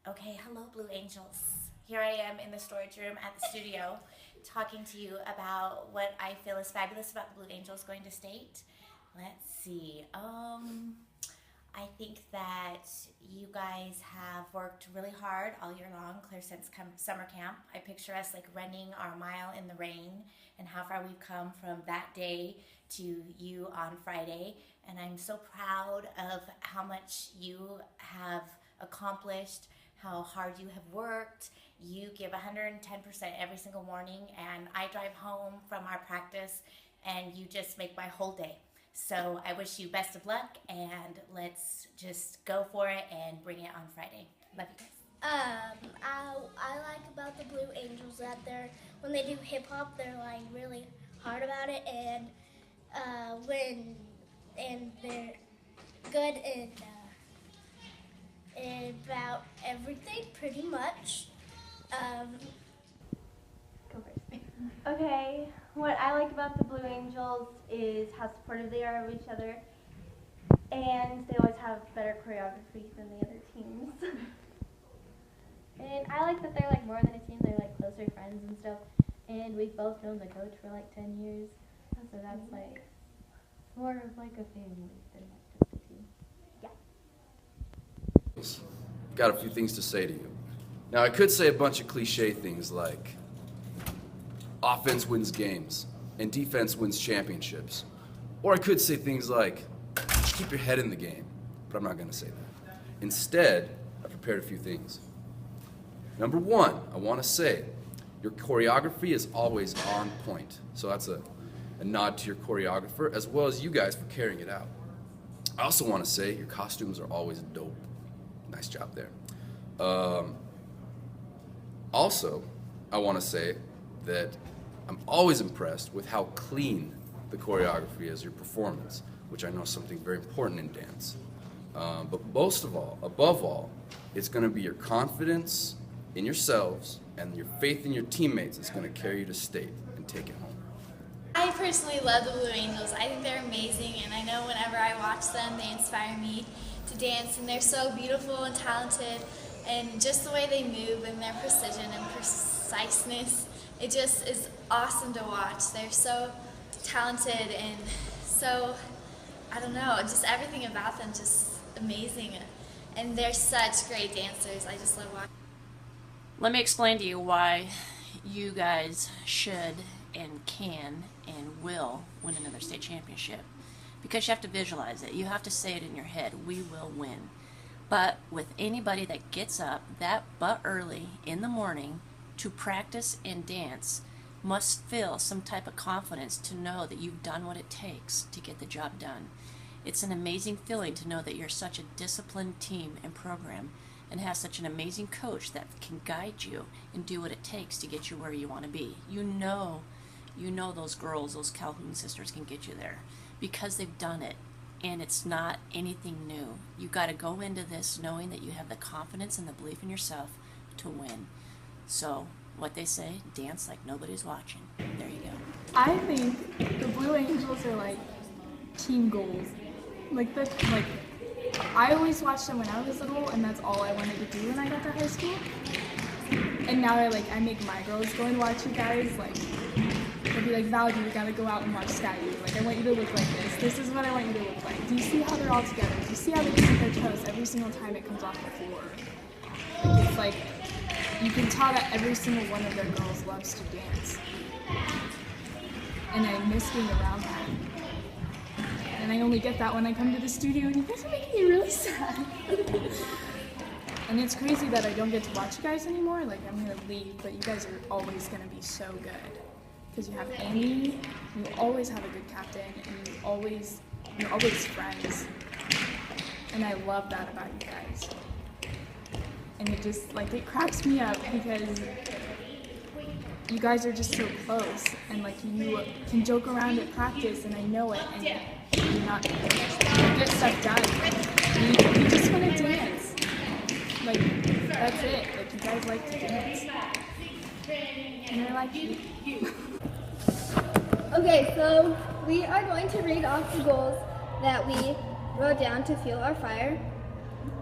Okay, hello Blue Angels. Here I am in the storage room at the studio talking to you about what I feel is fabulous about the Blue Angels going to state. Let's see. I think that you guys have worked really hard all year long, clear since summer camp. I picture us like running our mile in the rain and how far we've come from that day to you on Friday. And I'm so proud of how much you have accomplished, how hard you have worked. You give 110% every single morning, and I drive home from our practice and you just make my whole day. So I wish you best of luck, and let's just go for it and bring it on Friday. Love you guys. I like about the Blue Angels that when they do hip hop, they're like really hard about it, and they're good in about everything pretty much. Go first. Okay, what I like about the Blue Angels is how supportive they are of each other, and they always have better choreography than the other teams. And I like that they're like more than a team, they're like closer friends and stuff. And we've both known the coach for like 10 years. So that's like more of like a family than like just a team. Yeah. Got a few things to say to you. Now, I could say a bunch of cliche things like offense wins games and defense wins championships. Or I could say things like just keep your head in the game, but I'm not going to say that. Instead, I prepared a few things. Number one, I want to say your choreography is always on point. So that's a nod to your choreographer as well as you guys for carrying it out. I also want to say your costumes are always dope. Nice job there. Also, I want to say that I'm always impressed with how clean the choreography is, your performance, which I know is something very important in dance. But most of all, above all, it's going to be your confidence in yourselves and your faith in your teammates that's going to carry you to state and take it home. I personally love the Blue Angels. I think they're amazing, and I know whenever I watch them, they inspire me to dance, and they're so beautiful and talented, and just the way they move and their precision and preciseness, it just is awesome to watch. They're so talented and so, I don't know, just everything about them just amazing, and they're such great dancers. I just love watching. Let me explain to you why you guys should and can and will win another state championship. Because you have to visualize it. You have to say it in your head. We will win. But with anybody that gets up that butt early in the morning to practice and dance must feel some type of confidence to know that you've done what it takes to get the job done. It's an amazing feeling to know that you're such a disciplined team and program and have such an amazing coach that can guide you and do what it takes to get you where you want to be. You know those girls, those Calhoun sisters can get you there because they've done it, and it's not anything new. You got to go into this knowing that you have the confidence and the belief in yourself to win. So what they say, dance like nobody's watching. There you go. I think the Blue Angels are like team goals. I always watched them when I was little, and that's all I wanted to do when I got to high school. And now I make my girls go and watch you guys. They'll be like, Val, you gotta go out and watch Sky. I want you to look like this. This is what I want you to look like. Do you see how they're all together? Do you see how they keep their toes every single time it comes off the floor? It's you can tell that every single one of their girls loves to dance. And I miss being around them. And I only get that when I come to the studio, and you guys are making me really sad. And it's crazy that I don't get to watch you guys anymore. I'm gonna leave, but you guys are always gonna be so good. Because you have Amy, you always have a good captain, and you're always friends. And I love that about you guys. And it just, it cracks me up because you guys are just so close, and you can joke around at practice, and I know it, and you're not, you get stuff done. You just want to dance. That's it. You guys like to dance. And I like you. Okay, so we are going to read off the goals that we wrote down to fuel our fire.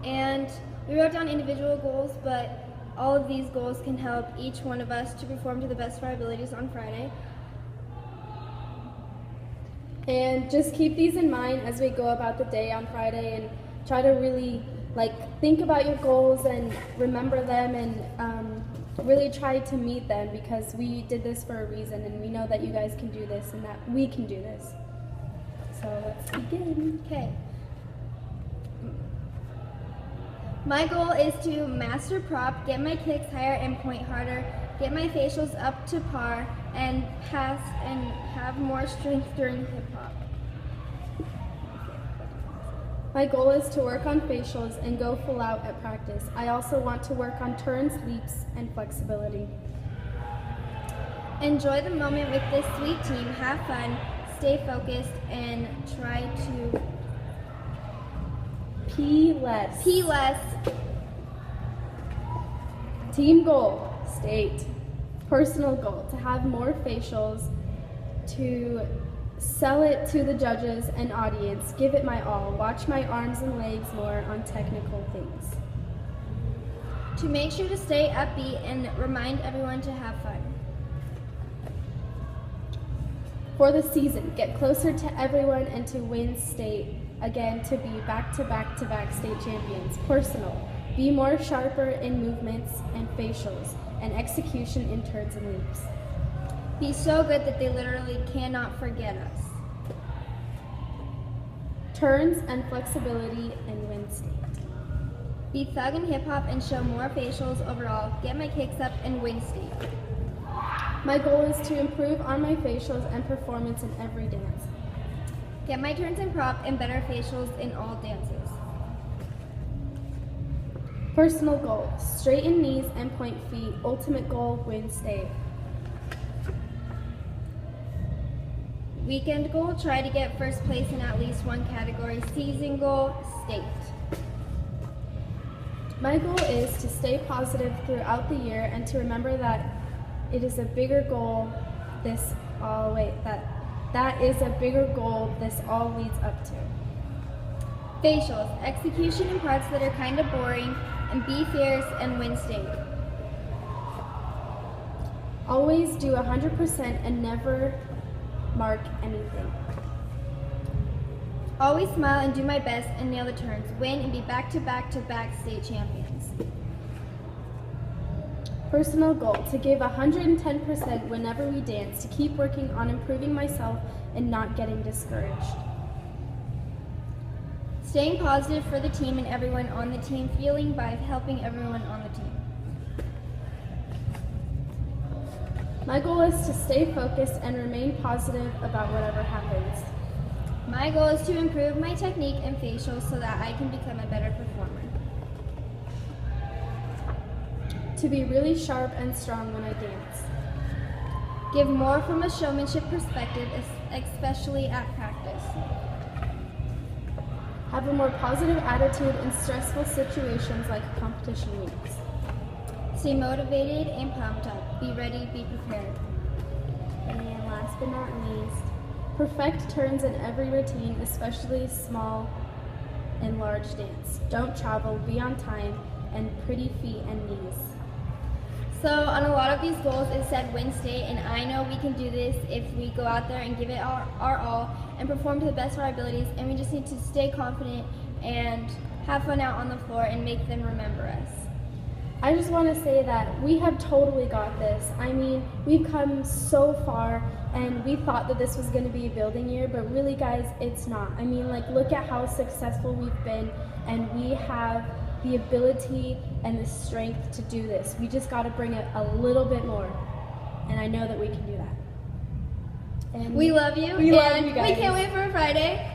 And We wrote down individual goals, but all of these goals can help each one of us to perform to the best of our abilities on Friday. And just keep these in mind as we go about the day on Friday, and try to really think about your goals and remember them, and really try to meet them, because we did this for a reason, and we know that you guys can do this and that we can do this. So let's begin. Okay. My goal is to master prop, get my kicks higher and point harder, get my facials up to par, and pass and have more strength during hip hop. My goal is to work on facials and go full out at practice. I also want to work on turns, leaps, and flexibility. Enjoy the moment with this sweet team, have fun, stay focused, and try to P less. Team goal, state. Personal goal, to have more facials, to sell it to the judges and audience, give it my all, watch my arms and legs more on technical things. To make sure to stay upbeat and remind everyone to have fun. For the season, get closer to everyone and to win state. Again, to be back-to-back-to-back state champions. Personal, be more sharper in movements and facials and execution in turns and leaps. Be so good that they literally cannot forget us. Turns and flexibility and win state. Be thug in hip hop and show more facials overall. Get my kicks up and win state. My goal is to improve on my facials and performance in every dance. Get my turns in prop and better facials in all dances. Personal goal, straighten knees and point feet. Ultimate goal, win state. Weekend goal, try to get first place in at least one category. Season goal, state. My goal is to stay positive throughout the year and to remember that it is a bigger goal that is a bigger goal this all leads up to. Facials, execution in parts that are kind of boring, and be fierce and win state. Always do 100% and never mark anything. Always smile and do my best and nail the turns. Win and be back-to-back-to-back state champions. Personal goal, to give 110% whenever we dance, to keep working on improving myself and not getting discouraged. Staying positive for the team and everyone on the team, feeling by helping everyone on the team. My goal is to stay focused and remain positive about whatever happens. My goal is to improve my technique and facials so that I can become a better performer. To be really sharp and strong when I dance. Give more from a showmanship perspective, especially at practice. Have a more positive attitude in stressful situations like competition weeks. Stay motivated and pumped up. Be ready, be prepared. And last but not least, perfect turns in every routine, especially small and large dance. Don't travel, be on time, and pretty feet and knees. So on a lot of these goals it said win state, and I know we can do this if we go out there and give it our all and perform to the best of our abilities, and we just need to stay confident and have fun out on the floor and make them remember us. I just want to say that we have totally got this. I mean, we've come so far, and we thought that this was going to be a building year, but really, guys, it's not. I mean, look at how successful we've been, and we have the ability and the strength to do this. We just got to bring it a little bit more, and I know that we can do that. And we love you. We love you guys. We can't wait for Friday.